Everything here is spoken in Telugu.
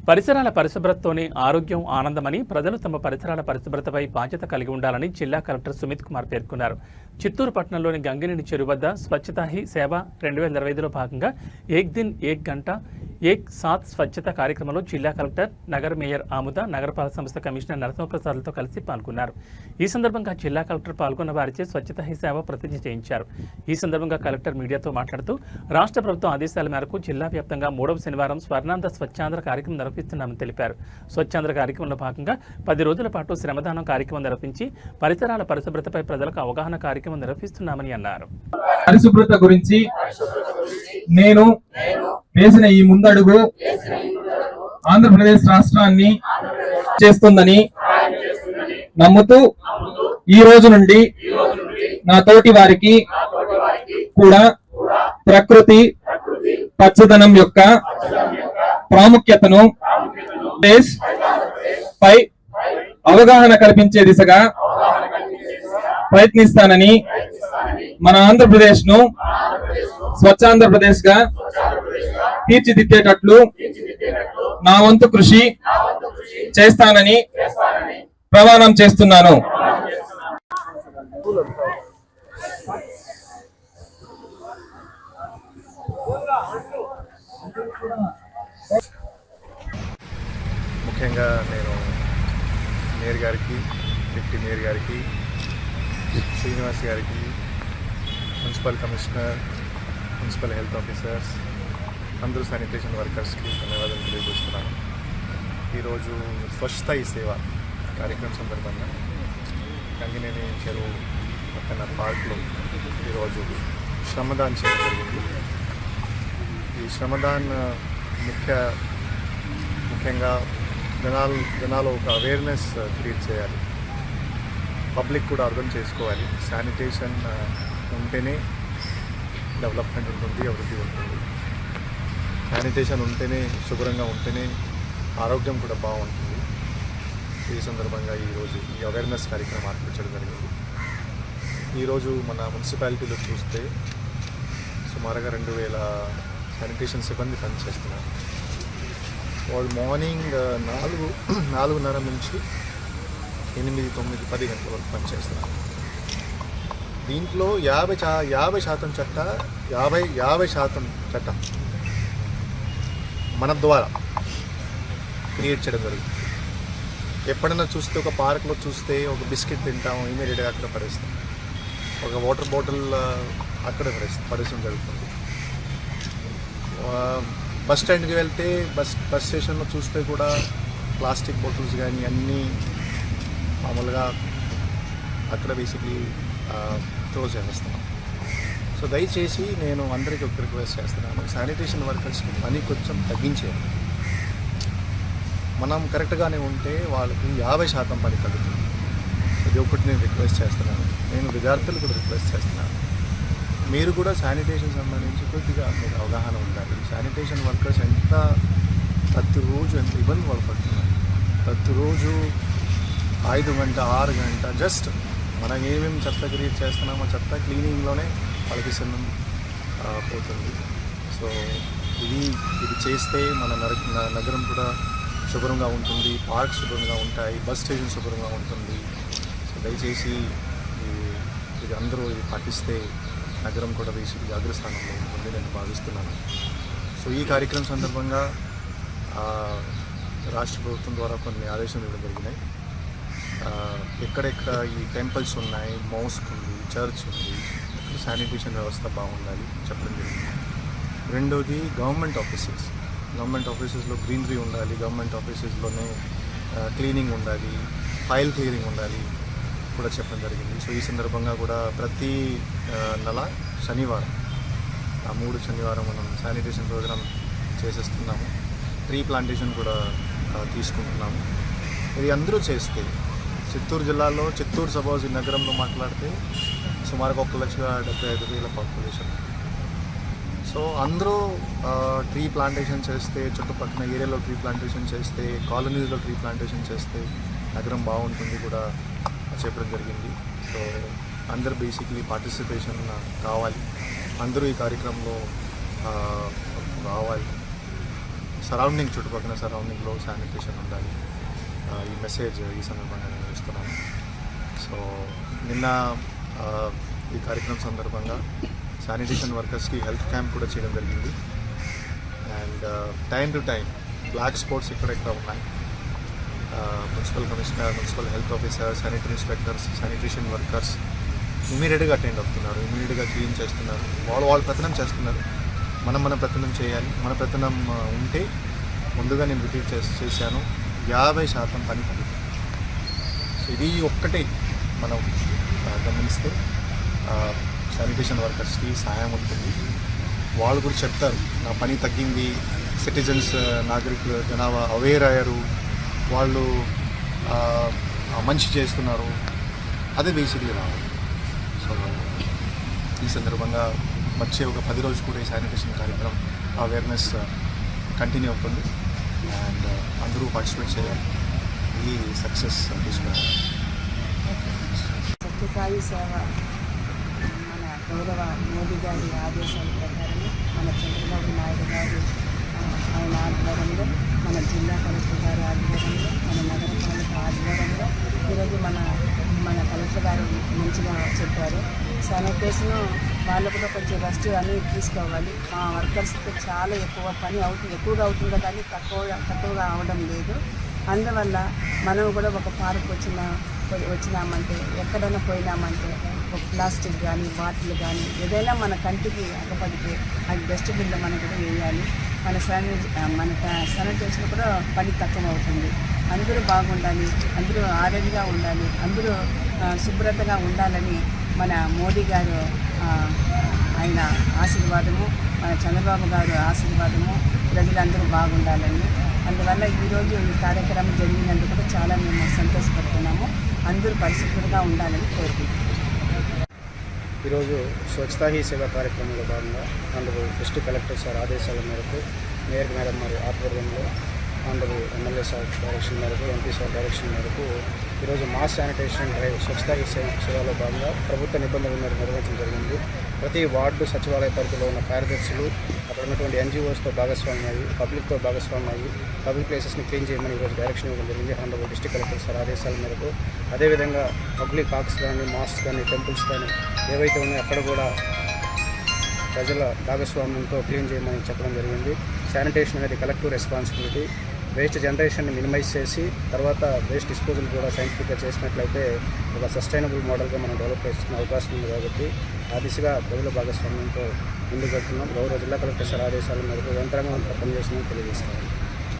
పరిసరాల పరిశుభ్రతతోనే ఆరోగ్యం ఆనందమని ప్రజలు తమ పరిసరాల పరిశుభ్రతపై బాధ్యత కలిగి ఉండాలని జిల్లా కలెక్టర్ సుమిత్ కుమార్ పేర్కొన్నారు. చిత్తూరు పట్టణంలోని గంగినేని చెరువు వద్ద స్వచ్ఛతా హీ సేవ 2025లో భాగంగా ఏక్ దిన్ ఏక్ గంట ఏక్ సాత్ స్వచ్ఛత కార్యక్రమంలో జిల్లా కలెక్టర్, నగర మేయర్ ఆముద, నగరపాలక సంస్థ కమిషనర్ నరసింహప్రసాద్లతో కలిసి పాల్గొన్నారు. ఈ సందర్భంగా జిల్లా కలెక్టర్ పాల్గొన్న వారిచే స్వచ్ఛతా హీ సేవ ప్రతిజ్ఞ చేయించారు. ఈ సందర్భంగా కలెక్టర్ మీడియాతో మాట్లాడుతూ రాష్ట్ర ప్రభుత్వం ఆదేశాల మేరకు జిల్లా వ్యాప్తంగా 3వ శనివారం స్వర్ణాంధ్ర స్వచ్ఛాంధ్ర కార్యక్రమం నిర్వహిస్తున్నామని తెలిపారు. స్వచ్ఛాంధ్ర కార్యక్రమంలో భాగంగా 10 రోజుల పాటు శ్రమదానం కార్యక్రమం నిర్వహించి పరిసరాల పరిశుభ్రతపై ప్రజలకు అవగాహన కార్యక్రమం నిర్వహిస్తున్నామని అన్నారు. పరిశుభ్రత గురించి నేను వేసిన ఈ ముందడుగు ఆంధ్రప్రదేశ్ రాష్ట్రాన్ని చేస్తుందని నమ్ముతూ ఈ రోజు నుండి నా తోటి వారికి కూడా ప్రకృతి పచ్చదనం యొక్క ప్రాముఖ్యతను పై అవగాహన కల్పించే దిశగా ప్రయత్నిస్తానని, మన ఆంధ్రప్రదేశ్ ను స్వచ్ఛాంధ్రప్రదేశ్ గా తీర్చిదిద్దేటట్లు నా వంతు కృషి చేస్తానని ప్రమాణం చేస్తున్నాను. ముఖ్యంగా నేను మేయర్ గారికి, డిప్యూటీ మేయర్ గారికి, శ్రీనివాస్ గారికి, municipal commissioner, municipal health officers, అందరూ శానిటేషన్ వర్కర్స్కి ధన్యవాదాలు తెలియజేస్తున్నాను. ఈరోజు స్వచ్ఛతా హీ సేవ కార్యక్రమం సందర్భంగా గంగినేని చెరువు పక్కన పార్క్లో ఈరోజు శ్రమదాన్ చేయడం జరిగింది. ఈ శ్రమదాన్ ముఖ్యంగా జనాలు ఒక అవేర్నెస్ క్రియేట్ చేయాలి. పబ్లిక్ కూడా అర్థం చేసుకోవాలి. శానిటేషన్ ఉంటేనే డెవలప్మెంట్ ఉంటుంది, అభివృద్ధి ఉంటుంది. శానిటేషన్ ఉంటేనే, శుభ్రంగా ఉంటేనే ఆరోగ్యం కూడా బాగుంటుంది. ఈ సందర్భంగా ఈరోజు ఈ అవేర్నెస్ కార్యక్రమం ఆర్పించడం జరిగింది. ఈరోజు మన మున్సిపాలిటీలో చూస్తే సుమారుగా 2000 శానిటేషన్ సిబ్బంది పనిచేస్తున్నారు. వాళ్ళు మార్నింగ్ 4:30 నుంచి 8, 9, 10 గంటల వరకు పనిచేస్తున్నారు. దీంట్లో 50% చట్టం మన ద్వారా క్రియేట్ చేయడం జరుగుతుంది. ఎప్పుడైనా చూస్తే ఒక పార్క్లో చూస్తే ఒక బిస్కెట్ తింటాము, ఇమీడియట్గా అక్కడ పడేస్తాం. ఒక వాటర్ బాటిల్ అక్కడ పడేయడం జరుగుతుంది. బస్ స్టాండ్కి వెళ్తే బస్ స్టేషన్లో చూస్తే కూడా ప్లాస్టిక్ బాటిల్స్ కానీ అన్నీ మామూలుగా అక్కడ బేసిక్లీ త్రో చేస్తాం. సో దయచేసి నేను అందరికీ ఒక రిక్వెస్ట్ చేస్తున్నాను, శానిటేషన్ వర్కర్స్కి పని కొంచెం తగ్గించేయాలి. మనం కరెక్ట్గానే ఉంటే వాళ్ళకి 50% పని తగ్గుతుంది. ఇది ఒకటి నేను రిక్వెస్ట్ చేస్తున్నాను. నేను విద్యార్థులు కూడా రిక్వెస్ట్ చేస్తున్నాను, మీరు కూడా శానిటేషన్ సంబంధించి కొద్దిగా మీకు అవగాహన ఉండాలి. శానిటేషన్ వర్కర్స్ ప్రతిరోజు ఎంత ఇబ్బంది పడుతున్నారు. ప్రతిరోజు 5 గంట 6 గంట జస్ట్ మనం ఏమేమి చెత్త క్రియేట్ చేస్తున్నామో చెత్త క్లీనింగ్లోనే వాళ్ళకి సమయం పోతుంది. సో ఇది చేస్తే మన నగరం కూడా శుభ్రంగా ఉంటుంది, పార్క్స్ శుభ్రంగా ఉంటాయి, బస్ స్టేషన్ శుభ్రంగా ఉంటుంది. సో దయచేసి ఇది అందరూ ఇది పాటిస్తే నగరం కూడా బేసిక్గా అగ్రస్థానంలో ఉంటుంది నేను భావిస్తున్నాను. సో ఈ కార్యక్రమం సందర్భంగా రాష్ట్ర ప్రభుత్వం ద్వారా కొన్ని ఆదేశాలు ఇవ్వడం జరిగినాయి. ఎక్కడెక్కడ ఈ టెంపుల్స్ ఉన్నాయి, మోస్క్ ఉంది, చర్చ్ ఉంది, అక్కడ శానిటేషన్ వ్యవస్థ బాగుండాలి చెప్పడం జరిగింది. రెండోది గవర్నమెంట్ ఆఫీసెస్లో గ్రీనరీ ఉండాలి, గవర్నమెంట్ ఆఫీసెస్లోనే క్లీనింగ్ ఉండాలి, ఫైల్ క్లియరింగ్ ఉండాలి కూడా చెప్పడం జరిగింది. సో ఈ సందర్భంగా కూడా ప్రతి నెల శనివారం 3 శనివారం మనం శానిటేషన్ ప్రోగ్రామ్ చేసేస్తున్నాము. ట్రీ ప్లాంటేషన్ కూడా తీసుకుంటున్నాము. ఇది అందరూ చేస్తే చిత్తూరు జిల్లాలో, సపోజ్ ఈ నగరంలో మాట్లాడితే సుమారుగా 1,75,000 పాపులేషన్. సో అందరూ ట్రీ ప్లాంటేషన్ చేస్తే, చుట్టుపక్కల ఏరియాలో ట్రీ ప్లాంటేషన్ చేస్తే, కాలనీస్లో ట్రీ ప్లాంటేషన్ చేస్తే నగరం బాగుంటుంది కూడా చెప్పడం జరిగింది. సో అందరు బేసిక్లీ పార్టిసిపేషన్ కావాలి, అందరూ ఈ కార్యక్రమంలో రావాలి. సరౌండింగ్ చుట్టుపక్కల సరౌండింగ్లో శానిటేషన్ ఉండాలి. ఈ మెసేజ్ ఈ సందర్భంగా నేను ఇస్తున్నాను. సో నిన్న ఈ కార్యక్రమం సందర్భంగా శానిటేషన్ వర్కర్స్కి హెల్త్ క్యాంప్ కూడా చేయడం జరిగింది. And time to time black spots ఎక్కడెక్కడ ఉన్నాయి, municipal commissioner, municipal health officer, sanitary inspectors, sanitation workers ఇమీడియట్గా అటెండ్ అవుతున్నారు, ఇమీడియట్గా క్లీన్ చేస్తున్నారు. వాళ్ళు ప్రయత్నం చేస్తున్నారు. మన ప్రయత్నం చేయాలి. మన ప్రయత్నం ఉంటే ముందుగా నేను రిపీట్ చేశాను, 50% పని తగ్గుతుంది. సో ఇది ఒక్కటే మనం గమనిస్తే శానిటేషన్ వర్కర్స్కి సహాయం ఉంటుంది. వాళ్ళు కూడా చెప్తారు, నా పని తగ్గింది, సిటిజన్స్ నాగరికులు జనాభా అవేర్ అయ్యారు, వాళ్ళు మంచి చేస్తున్నారు. అదే బేసిక్గా రావాలి. సో ఈ సందర్భంగా వచ్చే ఒక 10 రోజులు కూడా ఈ శానిటేషన్ కార్యక్రమం అవేర్నెస్ కంటిన్యూ అవుతుంది. అండ్ అందరూ పార్టిసిపేట్ చేయాలి, ఈ సక్సెస్ తీసుకురావాలి. సత్యసాయి సేవ మన గౌరవ మోదీ గారి ఆదేశాల ప్రకారం మన చంద్రబాబు నాయుడు గారు ఆయన ఆధ్వర్యంలో, మన జిల్లా కలెక్టర్ గారి ఆధ్వర్యంలో, మన నగరపాలిక ఆధ్వర్యంలో ఈరోజు మన కలెక్టర్ గారు మంచిగా చెప్పారు. శానిటేషన్ వాళ్ళు కూడా కొంచెం రెస్ట్ అనేది తీసుకోవాలి. మా వర్కర్స్కి చాలా ఎక్కువగా అవుతుందో కానీ తక్కువగా అవడం లేదు. అందువల్ల మనం కూడా ఒక పార్క్ వచ్చినామంటే, ఎక్కడైనా పోయినామంటే ఒక ప్లాస్టిక్ కానీ బాటిల్ కానీ ఏదైనా మన కంటికి అడ్డపడితే అది డస్ట్బిన్లో మనం కూడా వేయాలి. మన శానిటేషన్ కూడా పని తక్కువ అవుతుంది. అందరూ బాగుండాలి, అందరూ ఆరోగ్యంగా ఉండాలి, అందరూ శుభ్రతగా ఉండాలని మన మోదీ గారు ఆయన ఆశీర్వాదము, మన చంద్రబాబు గారు ఆశీర్వాదము ప్రజలందరూ బాగుండాలని. అందువల్ల ఈరోజు ఈ కార్యక్రమం జరిగినందుకు కూడా చాలా మేము సంతోషపడుతున్నాము. అందరూ పరిశుభ్రంగా ఉండాలని కోరుకుంటున్నాము. ఈరోజు స్వచ్ఛతా హీ సేవ కార్యక్రమంలో భాగంగా అందులో డిస్ట్రిక్ట్ కలెక్టర్ సార్ ఆదేశాల మేరకు, మేయర్ మేడం మరి ఆధ్వర్యంలో, అందరూ ఎమ్మెల్యే సార్ డైరెక్షన్ మేరకు, ఎంపీ సార్ డైరెక్షన్ మేరకు ఈరోజు mass sanitation drive Swachhata he సేవలో భాగంగా ప్రభుత్వ నిబంధనల మేరకు నిర్వహించడం జరిగింది. ప్రతి వార్డు సచివాలయ పరిధిలో ఉన్న కార్యదర్శులు అక్కడ ఉన్నటువంటి ఎన్జిఓస్తో భాగస్వామ్యం అయ్యి, పబ్లిక్తో భాగస్వామ్యం అయ్యి పబ్లిక్ ప్లేసెస్ని క్లీన్ చేయమని ఈరోజు డైరెక్షన్ ఇవ్వడం జరిగింది. అందులో డిస్ట్రిక్ట్ కలెక్టర్ సార్ ఆదేశాల మేరకు. అదేవిధంగా పబ్లిక్ పార్క్స్ కానీ, మాస్క్ కానీ, టెంపుల్స్ కానీ ఏవైతే ఉన్నాయో అక్కడ కూడా ప్రజల భాగస్వామ్యంతో క్లీన్ చేయమని చెప్పడం జరిగింది. శానిటేషన్ అనేది కలెక్టివ్ రెస్పాన్సిబిలిటీ. వేస్ట్ జనరేషన్ని మినిమైజ్ చేసి తర్వాత వేస్ట్ డిస్పోజల్ కూడా సైంటిఫిక్గా చేసినట్లయితే ఒక సస్టైనబుల్ మోడల్గా మనం డెవలప్ చేసుకునే అవకాశం ఉంది. కాబట్టి ఆ దిశగా ప్రజల భాగస్వామ్యంతో ముందుకు వెళ్తున్నాం. గౌరవ జిల్లా కలెక్టర్ సార్ ఆదేశాల మేరకు యంత్రాంగం పనిచేస్తుందని తెలియజేస్తాను.